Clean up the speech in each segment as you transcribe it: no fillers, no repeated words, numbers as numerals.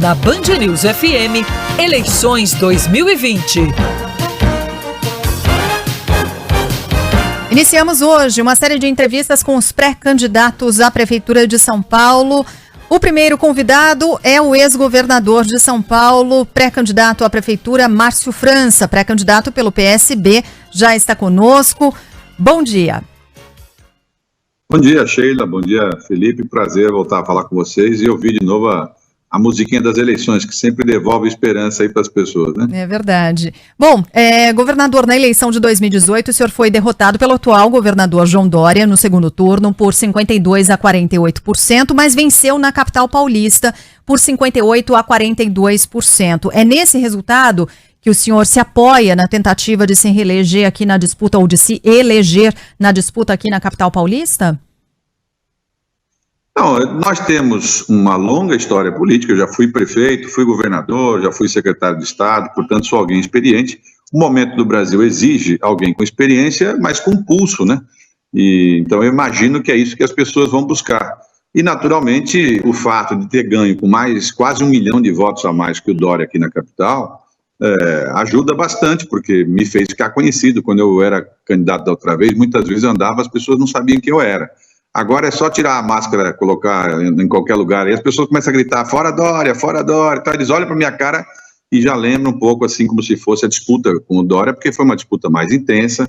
na Band News FM, eleições 2020. Iniciamos hoje uma série de entrevistas com os pré-candidatos à Prefeitura de São Paulo. O primeiro convidado é o ex-governador de São Paulo, pré-candidato à Prefeitura, Márcio França, pré-candidato pelo PSB, já está conosco. Bom dia. Bom dia, Sheila. Bom dia, Felipe. Prazer voltar a falar com vocês e ouvir de novo a musiquinha das eleições, que sempre devolve esperança aí para as pessoas, né? É verdade. Bom, governador, na eleição de 2018, o senhor foi derrotado pelo atual governador João Dória no segundo turno por 52% a 48%, mas venceu na capital paulista por 58% a 42%. É nesse resultado que o senhor se apoia na tentativa de se reeleger aqui na disputa, ou de se eleger na disputa aqui na capital paulista? Não, nós temos uma longa história política. Eu já fui prefeito, fui governador, já fui secretário de Estado, portanto sou alguém experiente. O momento do Brasil exige alguém com experiência, mas com pulso, né? Então eu imagino que é isso que as pessoas vão buscar. E naturalmente o fato de ter ganho com quase 1 milhão de votos a mais que o Dória aqui na capital, ajuda bastante, porque me fez ficar conhecido. Quando eu era candidato da outra vez, muitas vezes eu andava, as pessoas não sabiam quem eu era. Agora é só tirar a máscara, colocar em qualquer lugar, e as pessoas começam a gritar, fora Dória, então eles olham para minha cara e já lembram um pouco assim como se fosse a disputa com o Dória, porque foi uma disputa mais intensa,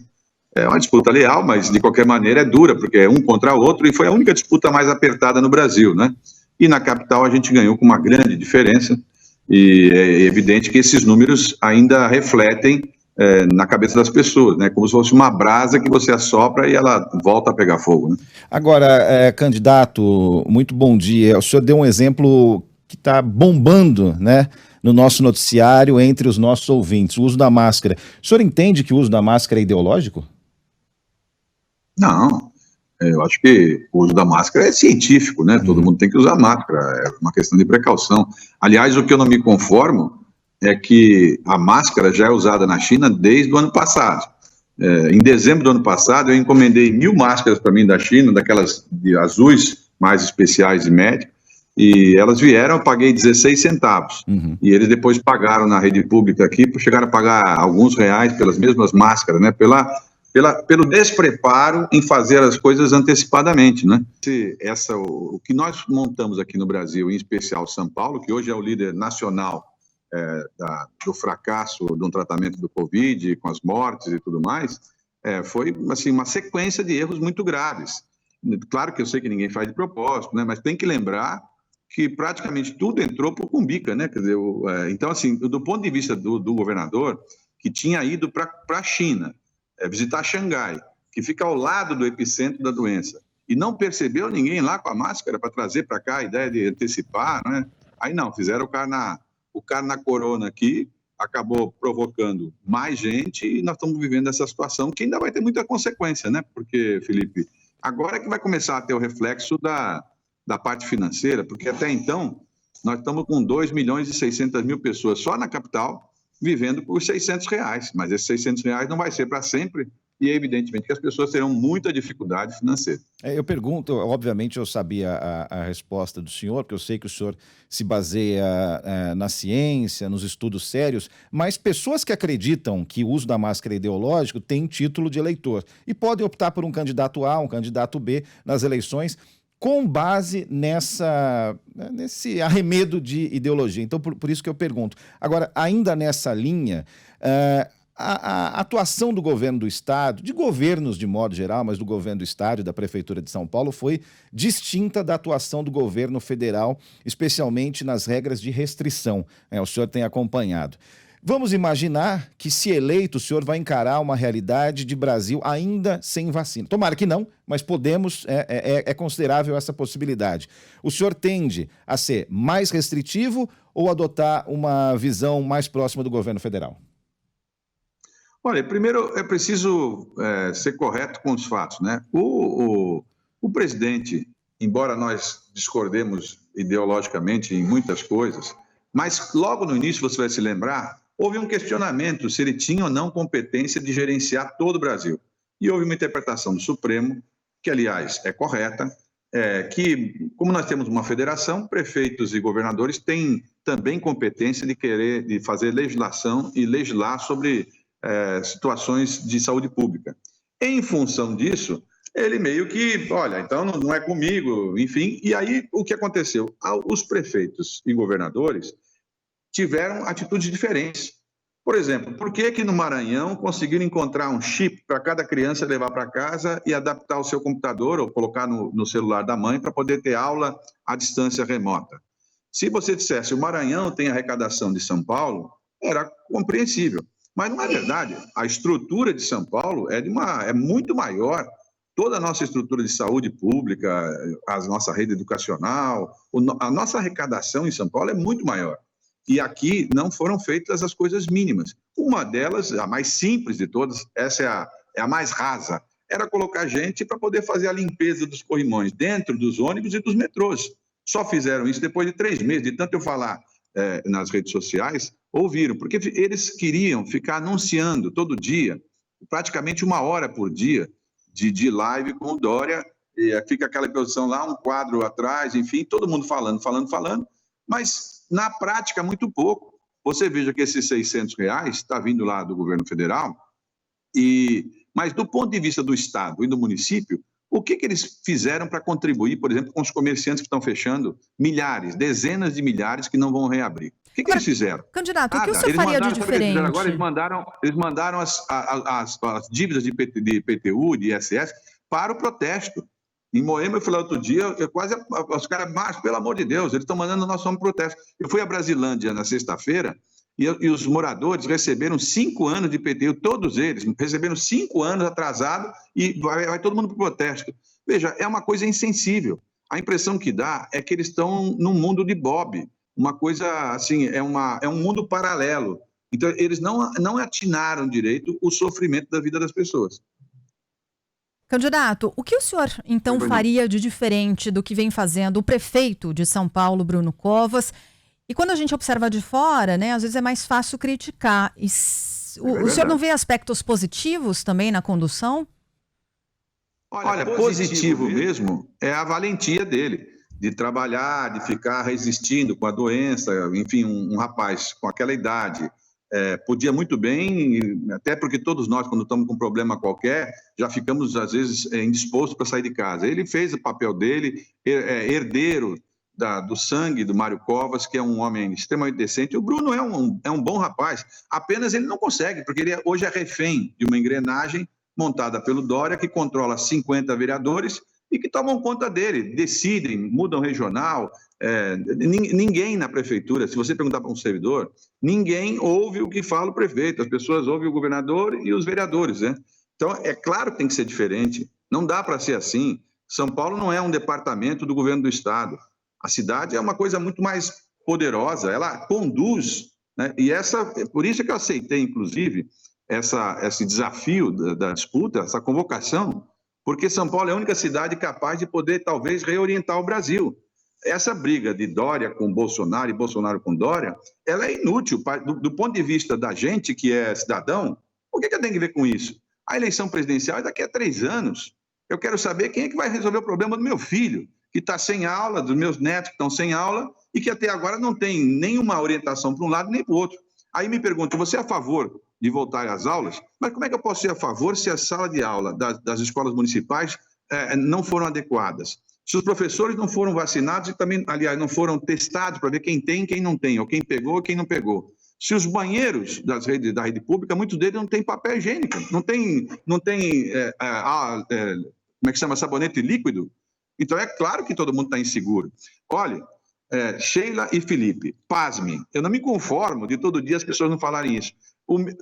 é uma disputa leal, mas de qualquer maneira é dura, porque é um contra o outro, e foi a única disputa mais apertada no Brasil, né? E na capital a gente ganhou com uma grande diferença, e é evidente que esses números ainda refletem na cabeça das pessoas, né? Como se fosse uma brasa que você assopra e ela volta a pegar fogo, né? Agora, candidato, muito bom dia. O senhor deu um exemplo que está bombando, né, no nosso noticiário entre os nossos ouvintes, o uso da máscara. O senhor entende que o uso da máscara é ideológico? Não, eu acho que o uso da máscara é científico, né? Todo mundo tem que usar máscara, é uma questão de precaução. Aliás, o que eu não me conformo é que a máscara já é usada na China desde o ano passado. Em dezembro do ano passado, eu encomendei 1.000 máscaras para mim da China, daquelas de azuis, mais especiais de médico, e elas vieram, eu paguei 16 centavos. E eles depois pagaram na rede pública aqui, chegaram a pagar alguns reais pelas mesmas máscaras, né? Pelo despreparo em fazer as coisas antecipadamente, né? O que nós montamos aqui no Brasil, em especial São Paulo, que hoje é o líder nacional do fracasso de um tratamento do Covid, com as mortes e tudo mais, foi assim, uma sequência de erros muito graves. Claro que eu sei que ninguém faz de propósito, né? Mas tem que lembrar que praticamente tudo entrou por cumbica, né? Quer dizer, então, assim, do ponto de vista do governador, que tinha ido para a China, visitar Xangai, que fica ao lado do epicentro da doença, e não percebeu ninguém lá com a máscara para trazer para cá a ideia de antecipar, né? Aí não, fizeram o cara na corona aqui, acabou provocando mais gente e nós estamos vivendo essa situação que ainda vai ter muita consequência, né? Porque, Felipe, agora é que vai começar a ter o reflexo da parte financeira, porque até então nós estamos com 2.600.000 pessoas só na capital vivendo por R$600, mas esses R$600 não vai ser para sempre e evidentemente que as pessoas terão muita dificuldade financeira. Eu pergunto, obviamente eu sabia a resposta do senhor, porque eu sei que o senhor se baseia na ciência, nos estudos sérios, mas pessoas que acreditam que o uso da máscara é ideológico têm título de eleitor e podem optar por um candidato A, um candidato B nas eleições com base nesse arremedo de ideologia. Então, por isso que eu pergunto. Agora, ainda nessa linha, a atuação do governo do Estado, de governos de modo geral, mas do governo do Estado e da Prefeitura de São Paulo, foi distinta da atuação do governo federal, especialmente nas regras de restrição. O senhor tem acompanhado. Vamos imaginar que, se eleito, o senhor vai encarar uma realidade de Brasil ainda sem vacina. Tomara que não, mas podemos, é considerável essa possibilidade. O senhor tende a ser mais restritivo ou adotar uma visão mais próxima do governo federal? Olha, primeiro é preciso ser correto com os fatos, né? O presidente, embora nós discordemos ideologicamente em muitas coisas, mas logo no início, você vai se lembrar, houve um questionamento se ele tinha ou não competência de gerenciar todo o Brasil. E houve uma interpretação do Supremo, que aliás é correta, que como nós temos uma federação, prefeitos e governadores têm também competência de fazer legislação e legislar sobre situações de saúde pública. Em função disso, ele meio que, olha, então não é comigo, enfim. E aí, o que aconteceu? Os prefeitos e governadores tiveram atitudes diferentes. Por exemplo, por que no Maranhão conseguiram encontrar um chip para cada criança levar para casa e adaptar o seu computador ou colocar no celular da mãe para poder ter aula à distância remota? Se você dissesse o Maranhão tem arrecadação de São Paulo, era compreensível. Mas não é verdade. A estrutura de São Paulo é muito maior. Toda a nossa estrutura de saúde pública, a nossa rede educacional, a nossa arrecadação em São Paulo é muito maior. E aqui não foram feitas as coisas mínimas. Uma delas, a mais simples de todas, essa é a mais rasa, era colocar gente para poder fazer a limpeza dos corrimões dentro dos ônibus e dos metrôs. Só fizeram isso depois de 3 meses, de tanto eu falar nas redes sociais, ouviram, porque eles queriam ficar anunciando todo dia, praticamente 1 hora por dia, de live com o Dória, e fica aquela posição lá, um quadro atrás, enfim, todo mundo falando, mas na prática muito pouco. Você veja que esses R$600 está vindo lá do governo federal, mas do ponto de vista do Estado e do município, o que eles fizeram para contribuir, por exemplo, com os comerciantes que estão fechando, milhares, dezenas de milhares que não vão reabrir? O que eles fizeram? Candidato, o que o senhor faria de diferente? Agora eles mandaram as dívidas de IPTU, de ISS, para o protesto. Em Moema, eu fui lá outro dia, os caras, mas pelo amor de Deus, eles estão mandando nós somos protesto. Eu fui a Brasilândia na sexta-feira, e os moradores receberam 5 anos de IPTU, todos eles receberam 5 anos atrasado e vai todo mundo para o protesto. Veja, é uma coisa insensível. A impressão que dá é que eles estão num mundo de Bob, uma coisa assim, é um mundo paralelo. Então, eles não atinaram direito o sofrimento da vida das pessoas. Candidato, o que o senhor, então, faria de diferente do que vem fazendo o prefeito de São Paulo, Bruno Covas? E quando a gente observa de fora, né, às vezes é mais fácil criticar. O senhor não vê aspectos positivos também na condução? Olha, positivo mesmo é a valentia dele, de trabalhar, de ficar resistindo com a doença, enfim, um rapaz com aquela idade, podia muito bem, até porque todos nós, quando estamos com um problema qualquer, já ficamos, às vezes, indispostos para sair de casa. Ele fez o papel dele, herdeiro do sangue do Mário Covas, que é um homem extremamente decente. O Bruno é um bom rapaz, apenas ele não consegue, porque ele hoje é refém de uma engrenagem montada pelo Dória, que controla 50 vereadores e que tomam conta dele, decidem, mudam regional. Ninguém na prefeitura, se você perguntar para um servidor, ninguém ouve o que fala o prefeito, as pessoas ouvem o governador e os vereadores, né? Então, é claro que tem que ser diferente, não dá para ser assim. São Paulo não é um departamento do governo do estado. A cidade é uma coisa muito mais poderosa, ela conduz, né? E por isso que eu aceitei, inclusive, esse desafio da disputa, essa convocação, porque São Paulo é a única cidade capaz de poder, talvez, reorientar o Brasil. Essa briga de Dória com Bolsonaro e Bolsonaro com Dória, ela é inútil do ponto de vista da gente que é cidadão. O que tem a ver com isso? A eleição presidencial é daqui a 3 anos. Eu quero saber quem é que vai resolver o problema do meu filho, que está sem aula, dos meus netos que estão sem aula e que até agora não tem nenhuma orientação para um lado nem para o outro. Aí me pergunto, você é a favor de voltar às aulas? Mas como é que eu posso ser a favor se a sala de aula das escolas municipais não foram adequadas? Se os professores não foram vacinados e também, aliás, não foram testados para ver quem tem e quem não tem, ou quem pegou e quem não pegou. Se os banheiros da rede pública, muitos deles não têm papel higiênico, não tem como é que chama, sabonete líquido. Então é claro que todo mundo está inseguro. Olha, Sheila e Felipe, pasmem, eu não me conformo de todo dia as pessoas não falarem isso.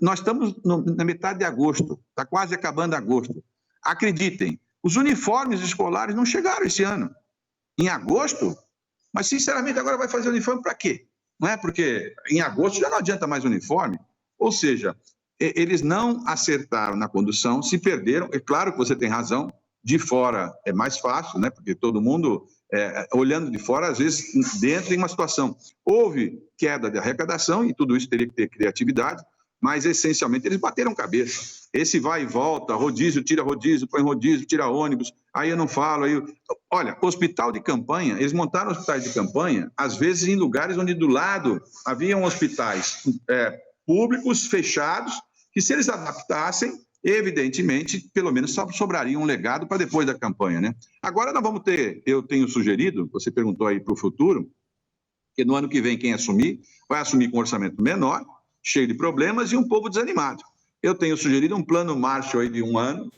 Nós estamos na metade de agosto, está quase acabando agosto. Acreditem, os uniformes escolares não chegaram esse ano. Em agosto? Mas, sinceramente, agora vai fazer uniforme para quê? Não é? Porque em agosto já não adianta mais uniforme. Ou seja, eles não acertaram na condução, se perderam. É claro que você tem razão, de fora é mais fácil, né? Porque todo mundo, olhando de fora, às vezes, dentro tem uma situação. Houve queda de arrecadação, e tudo isso teria que ter criatividade, mas essencialmente eles bateram cabeça. Esse vai e volta, rodízio, põe rodízio, tira ônibus, aí eu não falo, aí... Olha, hospital de campanha, eles montaram hospitais de campanha, às vezes em lugares onde do lado haviam hospitais públicos, fechados, que se eles adaptassem, evidentemente, pelo menos sobraria um legado para depois da campanha, né? Agora nós vamos ter, eu tenho sugerido, você perguntou aí para o futuro, que no ano que vem quem assumir, vai assumir com um orçamento menor, cheio de problemas e um povo desanimado. Eu tenho sugerido um plano Marshall aí de 1 ano,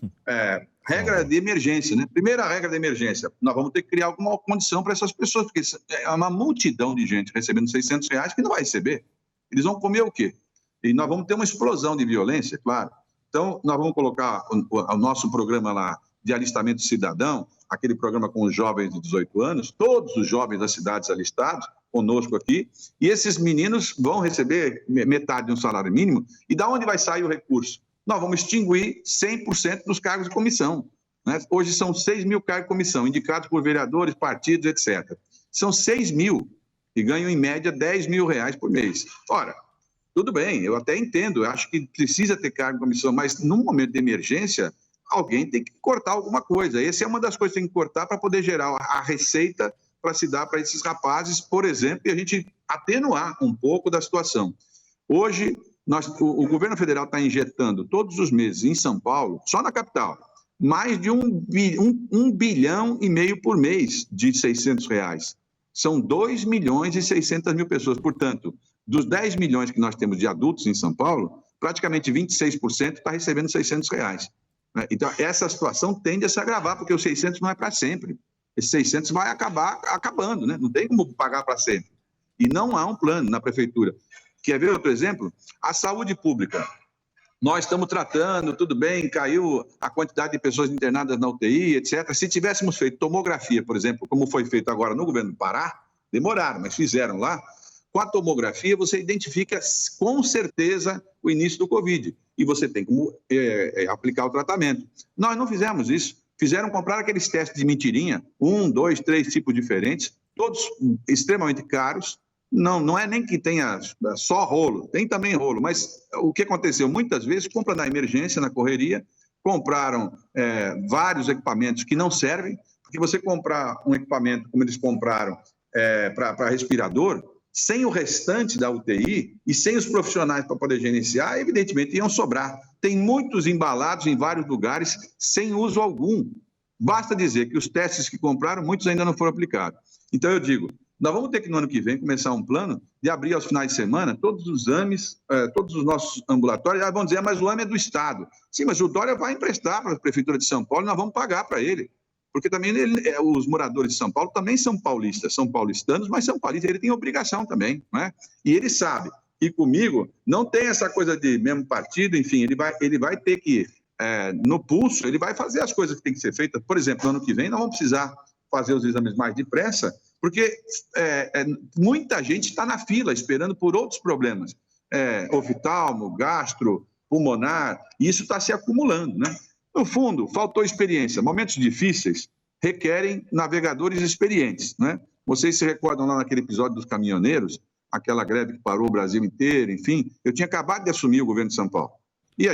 regra de emergência, né? Primeira regra de emergência, nós vamos ter que criar alguma condição para essas pessoas, porque é uma multidão de gente recebendo R$600 que não vai receber. Eles vão comer o quê? E nós vamos ter uma explosão de violência, claro. Então, nós vamos colocar o nosso programa lá de alistamento cidadão, aquele programa com os jovens de 18 anos, todos os jovens das cidades alistados, conosco aqui, e esses meninos vão receber metade de um salário mínimo, e da onde vai sair o recurso? Nós vamos extinguir 100% dos cargos de comissão, né? Hoje são 6 mil cargos de comissão, indicados por vereadores, partidos, etc. São 6 mil, e ganham em média R$10 mil por mês. Ora, tudo bem, eu até entendo, eu acho que precisa ter cargo de comissão, mas num momento de emergência, alguém tem que cortar alguma coisa. Essa é uma das coisas que tem que cortar para poder gerar a receita para se dar para esses rapazes, por exemplo, e a gente atenuar um pouco da situação. Hoje, o governo federal está injetando todos os meses em São Paulo, só na capital, mais de 1,5 bilhão por mês de R$600. São 2.600.000 pessoas. Portanto, dos 10 milhões que nós temos de adultos em São Paulo, praticamente 26% está recebendo R$600. Né? Então, essa situação tende a se agravar, porque os 600 não é para sempre. Esses 600 vai acabar acabando, né? Não tem como pagar para sempre. E não há um plano na prefeitura. Quer ver outro exemplo? A saúde pública. Nós estamos tratando, tudo bem, caiu a quantidade de pessoas internadas na UTI, etc. Se tivéssemos feito tomografia, por exemplo, como foi feito agora no governo do Pará, demoraram, mas fizeram lá, com a tomografia você identifica com certeza o início do Covid e você tem como aplicar o tratamento. Nós não fizemos isso. Fizeram comprar aqueles testes de mentirinha, 1, 2, 3 tipos diferentes, todos extremamente caros. Não é nem que tenha só rolo, tem também rolo, mas o que aconteceu? Muitas vezes compra na emergência, na correria, compraram vários equipamentos que não servem, porque você comprar um equipamento como eles compraram para respirador, sem o restante da UTI e sem os profissionais para poder gerenciar, evidentemente iam sobrar. Tem muitos embalados em vários lugares sem uso algum. Basta dizer que os testes que compraram, muitos ainda não foram aplicados. Então eu digo, nós vamos ter que no ano que vem começar um plano de abrir aos finais de semana todos os AMEs, todos os nossos ambulatórios, vão dizer, mas o AME é do Estado. Sim, mas o Dória vai emprestar para a Prefeitura de São Paulo e nós vamos pagar para ele. Porque também os moradores de São Paulo também são paulistas, são paulistanos, mas são paulistas, ele tem obrigação também, não é? E ele sabe que comigo não tem essa coisa de mesmo partido, enfim, ele vai ter que, no pulso, ele vai fazer as coisas que tem que ser feitas. Por exemplo, no ano que vem nós vamos precisar fazer os exames mais depressa, porque muita gente está na fila esperando por outros problemas, oftalmo, gastro, pulmonar, e isso está se acumulando, né? No fundo, faltou experiência. Momentos difíceis requerem navegadores experientes, né? Vocês se recordam lá naquele episódio dos caminhoneiros, aquela greve que parou o Brasil inteiro, enfim, eu tinha acabado de assumir o governo de São Paulo. E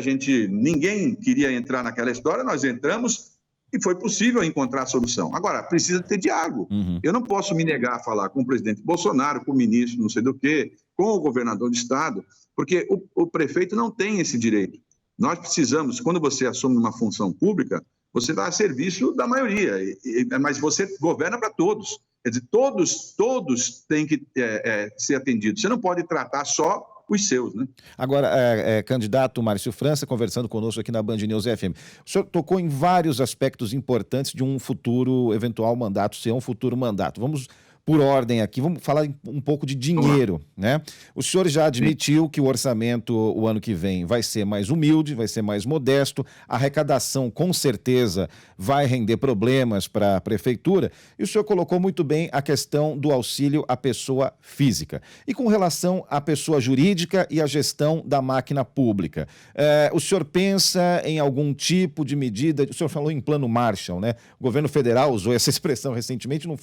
ninguém queria entrar naquela história, nós entramos e foi possível encontrar a solução. Agora, precisa ter diálogo. Eu não posso me negar a falar com o presidente Bolsonaro, com o ministro não sei do quê, com o governador do estado, porque o prefeito não tem esse direito. Nós precisamos, quando você assume uma função pública, você está a serviço da maioria, mas você governa para todos. Quer dizer, todos têm que ser atendidos. Você não pode tratar só os seus, né? Agora, candidato Márcio França, conversando conosco aqui na Band News FM. O senhor tocou em vários aspectos importantes de um futuro eventual mandato, ser um futuro mandato. Vamos por ordem aqui, vamos falar um pouco de dinheiro, né? O senhor já admitiu que o orçamento o ano que vem vai ser mais humilde, vai ser mais modesto, a arrecadação com certeza vai render problemas para a prefeitura, e o senhor colocou muito bem a questão do auxílio à pessoa física. E com relação à pessoa jurídica e à gestão da máquina pública, o senhor pensa em algum tipo de medida, o senhor falou em plano Marshall, né? O governo federal usou essa expressão recentemente, não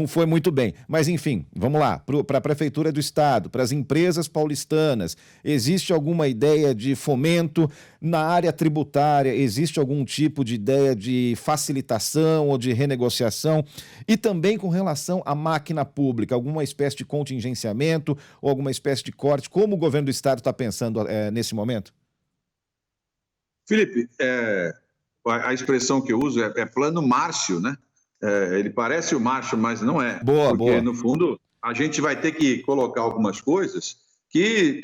foi muito bem. bem. Mas, enfim, vamos lá. Para a Prefeitura do Estado, para as empresas paulistanas, existe alguma ideia de fomento na área tributária? Existe algum tipo de ideia de facilitação ou de renegociação? E também com relação à máquina pública, alguma espécie de contingenciamento ou alguma espécie de corte? Como o governo do Estado está pensando nesse momento? Felipe, a expressão que eu uso é plano Márcio, né? Ele parece o Márcio, mas não é. Porque, no fundo, a gente vai ter que colocar algumas coisas que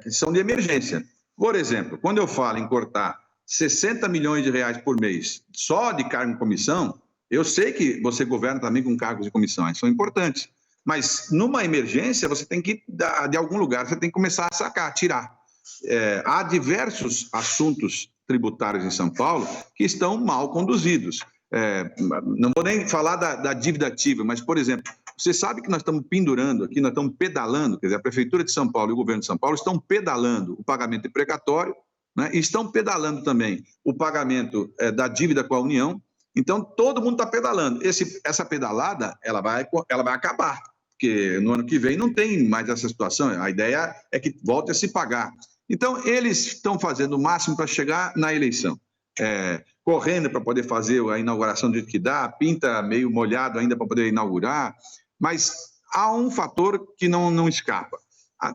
são de emergência. Por exemplo, quando eu falo em cortar 60 milhões de reais por mês só de cargo em comissão, eu sei que você governa também com cargos de comissão, eles são importantes. Mas, numa emergência, você tem que, de algum lugar, você tem que começar a sacar, tirar. Há diversos assuntos tributários em São Paulo que estão mal conduzidos. Não vou nem falar da dívida ativa, mas, por exemplo, você sabe que nós estamos pendurando aqui, nós estamos pedalando, quer dizer, a Prefeitura de São Paulo e o Governo de São Paulo estão pedalando o pagamento de precatório, né, e estão pedalando também o pagamento da dívida com a União. Então, todo mundo está pedalando. Essa pedalada, ela vai acabar, porque no ano que vem não tem mais essa situação. A ideia é que volte a se pagar. Então, eles estão fazendo o máximo para chegar na eleição. Correndo para poder fazer a inauguração do jeito que dá, pinta meio molhado ainda para poder inaugurar, mas há um fator que não escapa.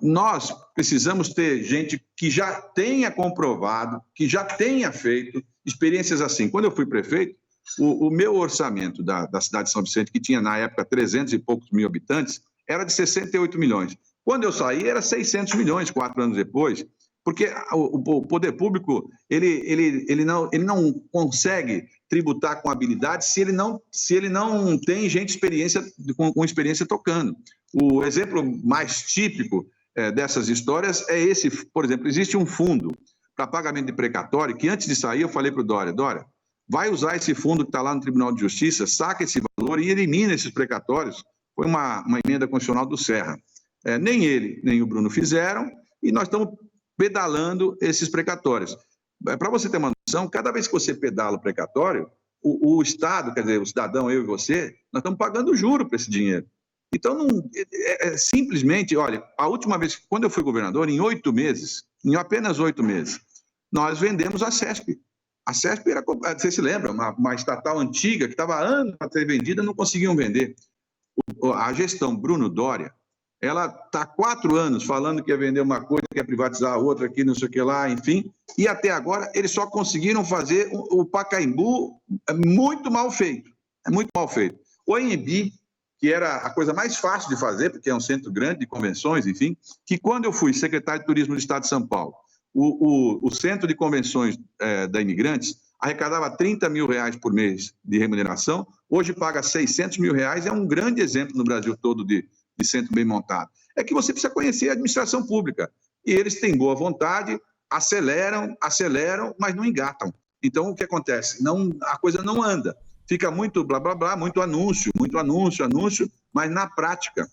Nós precisamos ter gente que já tenha comprovado, que já tenha feito experiências assim. Quando eu fui prefeito, o meu orçamento da cidade de São Vicente, que tinha na época 300 e poucos mil habitantes, era de 68 milhões. Quando eu saí, era 600 milhões, 4 anos depois, porque o poder público ele não consegue tributar com habilidade se ele não tem gente com experiência tocando. O exemplo mais típico dessas histórias é esse. Por exemplo, existe um fundo para pagamento de precatório que, antes de sair, eu falei para o Dória, vai usar esse fundo que está lá no Tribunal de Justiça, saca esse valor e elimina esses precatórios. Foi uma emenda constitucional do Serra. Nem ele, nem o Bruno fizeram, e nós estamos pedalando esses precatórios. Para você ter uma noção, cada vez que você pedala o precatório, o Estado, quer dizer, o cidadão, eu e você, nós estamos pagando juro para esse dinheiro. Então, simplesmente, olha, a última vez, quando eu fui governador, em apenas 8 meses, nós vendemos a CESP. A CESP era, você se lembra, uma estatal antiga que estava há anos para ser vendida, não conseguiam vender. A gestão Bruno Dória, ela está há 4 anos falando que ia vender uma coisa, que ia privatizar a outra aqui, não sei o que lá, enfim, e até agora eles só conseguiram fazer o Pacaembu muito mal feito. É muito mal feito. O ANB, que era a coisa mais fácil de fazer, porque é um centro grande de convenções, enfim, que quando eu fui secretário de Turismo do Estado de São Paulo, o centro de convenções da Imigrantes arrecadava 30 mil reais por mês de remuneração, hoje paga 600 mil reais, é um grande exemplo no Brasil todo de centro bem montado. É que você precisa conhecer a administração pública, e eles têm boa vontade, aceleram, mas não engatam. Então, o que acontece? A coisa não anda. Fica muito blá, blá, blá, muito anúncio, mas na prática,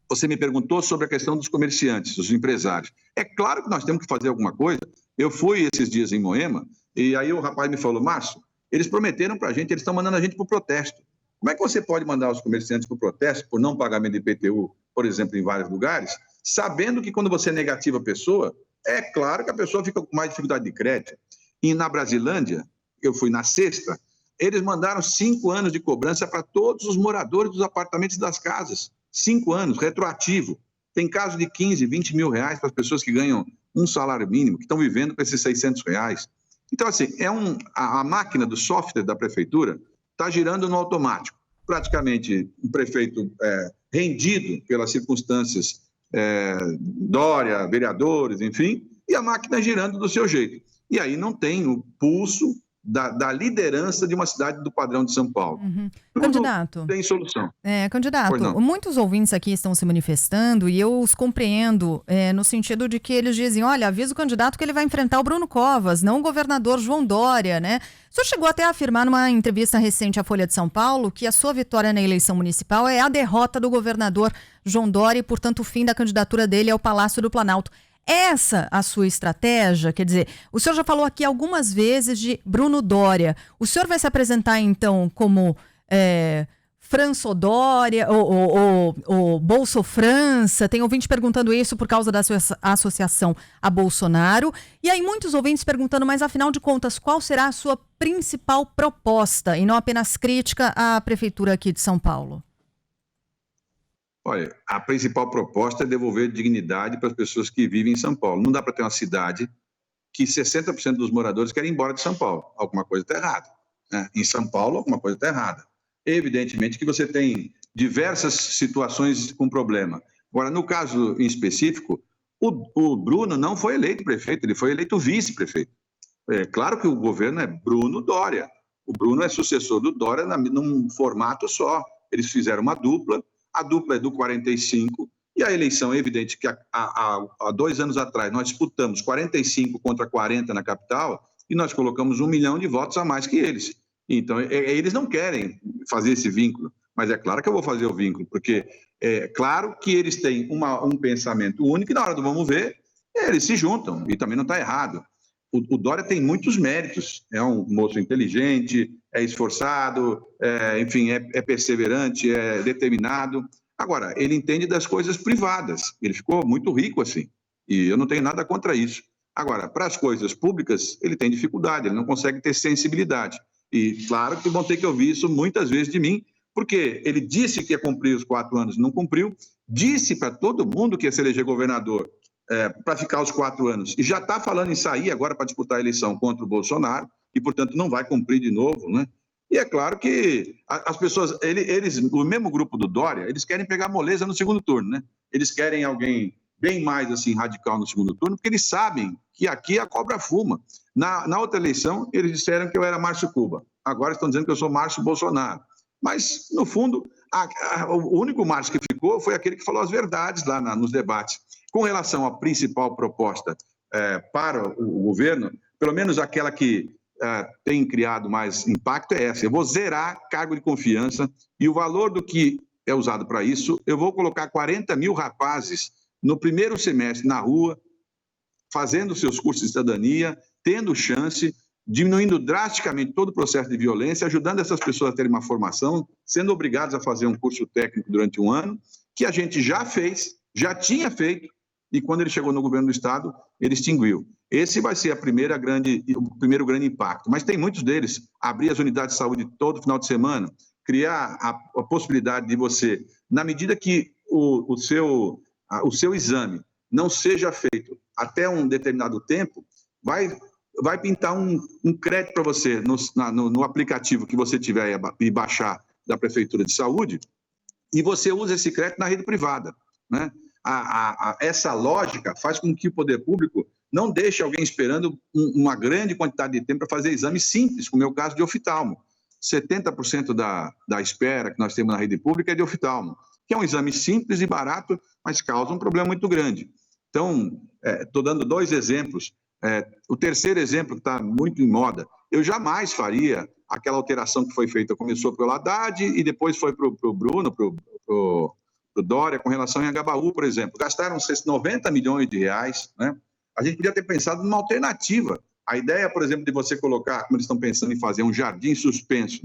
você me perguntou sobre a questão dos comerciantes, dos empresários. É claro que nós temos que fazer alguma coisa. Eu fui esses dias em Moema, e aí o rapaz me falou, Márcio, eles prometeram para a gente, eles estão mandando a gente para o protesto. Como é que você pode mandar os comerciantes para o protesto por não pagamento de IPTU, por exemplo, em vários lugares, sabendo que quando você negativa a pessoa, é claro que a pessoa fica com mais dificuldade de crédito. E na Brasilândia, eu fui na sexta, eles mandaram 5 anos de cobrança para todos os moradores dos apartamentos e das casas. 5 anos, retroativo. Tem caso de 15, 20 mil reais para as pessoas que ganham um salário mínimo, que estão vivendo com esses 600 reais. Então, assim, a máquina do software da prefeitura está girando no automático. Praticamente, o prefeito rendido pelas circunstâncias, Dória, vereadores, enfim, e a máquina girando do seu jeito. E aí não tem o pulso da liderança de uma cidade do padrão de São Paulo. Candidato. Tem solução. Candidato, muitos ouvintes aqui estão se manifestando e eu os compreendo no sentido de que eles dizem, olha, avisa o candidato que ele vai enfrentar o Bruno Covas, não o governador João Dória, né? O senhor chegou até a afirmar numa entrevista recente à Folha de São Paulo que a sua vitória na eleição municipal é a derrota do governador João Dória e, portanto, o fim da candidatura dele ao Palácio do Planalto. Essa a sua estratégia? Quer dizer, o senhor já falou aqui algumas vezes de Bruno Dória. O senhor vai se apresentar, então, como França Dória, ou Bolso França, tem ouvinte perguntando isso por causa da sua associação a Bolsonaro, e aí muitos ouvintes perguntando, mas afinal de contas, qual será a sua principal proposta, e não apenas crítica à prefeitura aqui de São Paulo? Olha, a principal proposta é devolver dignidade para as pessoas que vivem em São Paulo. Não dá para ter uma cidade que 60% dos moradores querem ir embora de São Paulo. Alguma coisa está errada, né? Em São Paulo, alguma coisa está errada. Evidentemente que você tem diversas situações com problema. Agora, no caso em específico, o Bruno não foi eleito prefeito, ele foi eleito vice-prefeito. É claro que o governo é Bruno Dória. O Bruno é sucessor do Dória num formato só. Eles fizeram uma dupla, a dupla é do 45, e a eleição é evidente que há 2 anos atrás nós disputamos 45 contra 40 na capital, e nós colocamos 1 milhão de votos a mais que eles. Então, eles não querem fazer esse vínculo, mas é claro que eu vou fazer o vínculo, porque é claro que eles têm um pensamento único e na hora do vamos ver, eles se juntam, e também não está errado. O Dória tem muitos méritos, é um moço inteligente, é esforçado, enfim, é perseverante, é determinado. Agora, ele entende das coisas privadas, ele ficou muito rico assim, e eu não tenho nada contra isso. Agora, para as coisas públicas, ele tem dificuldade, ele não consegue ter sensibilidade. E claro que vão ter que ouvir isso muitas vezes de mim, porque ele disse que ia cumprir os 4 anos, não cumpriu, disse para todo mundo que ia se eleger governador para ficar os 4 anos, e já está falando em sair agora para disputar a eleição contra o Bolsonaro, e portanto não vai cumprir de novo, né? E é claro que as pessoas, eles, o mesmo grupo do Dória, eles querem pegar moleza no segundo turno, né? Eles querem alguém bem mais assim radical no segundo turno, porque eles sabem que aqui a cobra fuma. Na outra eleição, eles disseram que eu era Márcio Cuba. Agora estão dizendo que eu sou Márcio Bolsonaro. Mas, no fundo, o único Márcio que ficou foi aquele que falou as verdades lá nos debates. Com relação à principal proposta para o governo, pelo menos aquela que tem criado mais impacto é essa. Eu vou zerar cargo de confiança e o valor do que é usado para isso, eu vou colocar 40 mil rapazes no primeiro semestre na rua, fazendo seus cursos de cidadania, tendo chance, diminuindo drasticamente todo o processo de violência, ajudando essas pessoas a terem uma formação, sendo obrigados a fazer um curso técnico durante 1 ano, que a gente já fez, já tinha feito, e quando ele chegou no governo do Estado, ele extinguiu. Esse vai ser o primeiro grande impacto, mas tem muitos deles. Abrir as unidades de saúde todo final de semana, criar a possibilidade de você, na medida que o seu exame não seja feito até um determinado tempo, vai pintar um crédito para você no aplicativo que você tiver e baixar da Prefeitura de Saúde, e você usa esse crédito na rede privada, né? Essa lógica faz com que o poder público não deixe alguém esperando uma grande quantidade de tempo para fazer exames simples, como é o caso de oftalmo. 70% da espera que nós temos na rede pública é de oftalmo, que é um exame simples e barato, mas causa um problema muito grande. Então, estou dando 2 exemplos. O terceiro exemplo, que está muito em moda, eu jamais faria aquela alteração que foi feita, começou pelo Haddad e depois foi para o Bruno, para o Dória, com relação em Agabaú, por exemplo. Gastaram-se 90 milhões de reais, né? A gente podia ter pensado numa alternativa. A ideia, por exemplo, de você colocar, como eles estão pensando em fazer, um jardim suspenso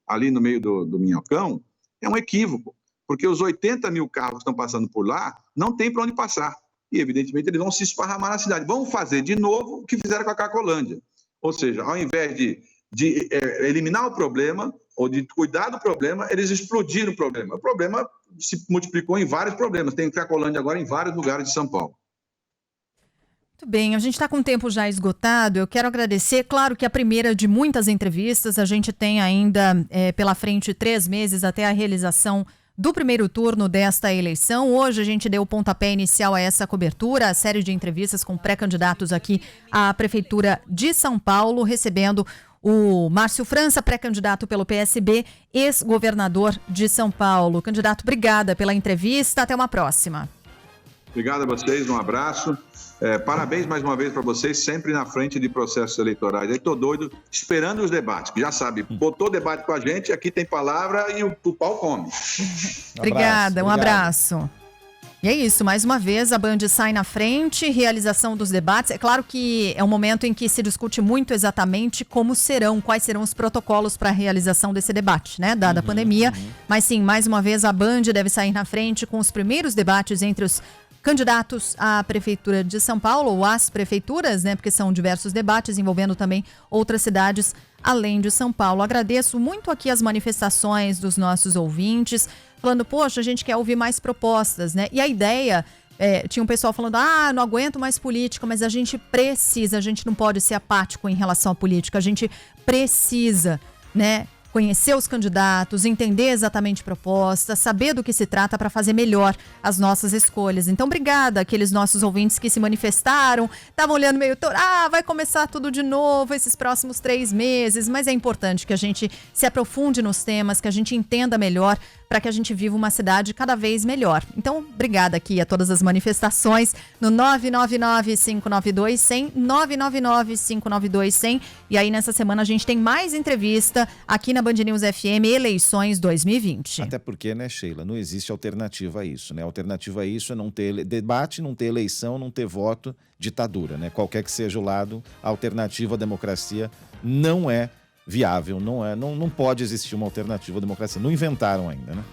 ali no meio do Minhocão, é um equívoco, porque os 80 mil carros que estão passando por lá não tem para onde passar. E, evidentemente, eles vão se esparramar na cidade. Vão fazer de novo o que fizeram com a Cracolândia. Ou seja, ao invés de eliminar o problema, ou de cuidar do problema, eles explodiram o problema. O problema se multiplicou em vários problemas. Tem Cracolândia agora em vários lugares de São Paulo. Muito bem, a gente está com o tempo já esgotado. Eu quero agradecer, claro que a primeira de muitas entrevistas, a gente tem ainda pela frente 3 meses até a realização do primeiro turno desta eleição. Hoje a gente deu o pontapé inicial a essa cobertura, a série de entrevistas com pré-candidatos aqui à Prefeitura de São Paulo, recebendo o Márcio França, pré-candidato pelo PSB, ex-governador de São Paulo. Candidato, obrigada pela entrevista, até uma próxima. Obrigado a vocês, um abraço. Parabéns mais uma vez para vocês, sempre na frente de processos eleitorais. Estou doido, esperando os debates, que já sabe, botou debate com a gente, aqui tem palavra e o pau come. Obrigada, um abraço. E é isso, mais uma vez a Band sai na frente, realização dos debates. É claro que é um momento em que se discute muito exatamente como serão, quais serão os protocolos para a realização desse debate, né, dada a pandemia. Mas sim, mais uma vez a Band deve sair na frente com os primeiros debates entre os candidatos à Prefeitura de São Paulo, ou às prefeituras, né, porque são diversos debates envolvendo também outras cidades além de São Paulo. Agradeço muito aqui as manifestações dos nossos ouvintes, falando, poxa, a gente quer ouvir mais propostas, né? E a ideia, tinha um pessoal falando, não aguento mais política, mas a gente precisa, a gente não pode ser apático em relação à política, a gente precisa, né, conhecer os candidatos, entender exatamente propostas, saber do que se trata para fazer melhor as nossas escolhas. Então, obrigada àqueles nossos ouvintes que se manifestaram, estavam olhando meio, vai começar tudo de novo esses próximos 3 meses, mas é importante que a gente se aprofunde nos temas, que a gente entenda melhor, para que a gente viva uma cidade cada vez melhor. Então, obrigada aqui a todas as manifestações no 999-592-100, 999-592-100. E aí, nessa semana, a gente tem mais entrevista aqui na Band News FM, Eleições 2020. Até porque, né, Sheila, não existe alternativa a isso, né? A alternativa a isso é não ter debate, não ter eleição, não ter voto, ditadura, né? Qualquer que seja o lado, a alternativa à democracia não é viável, não pode existir uma alternativa à democracia. Não inventaram ainda, né?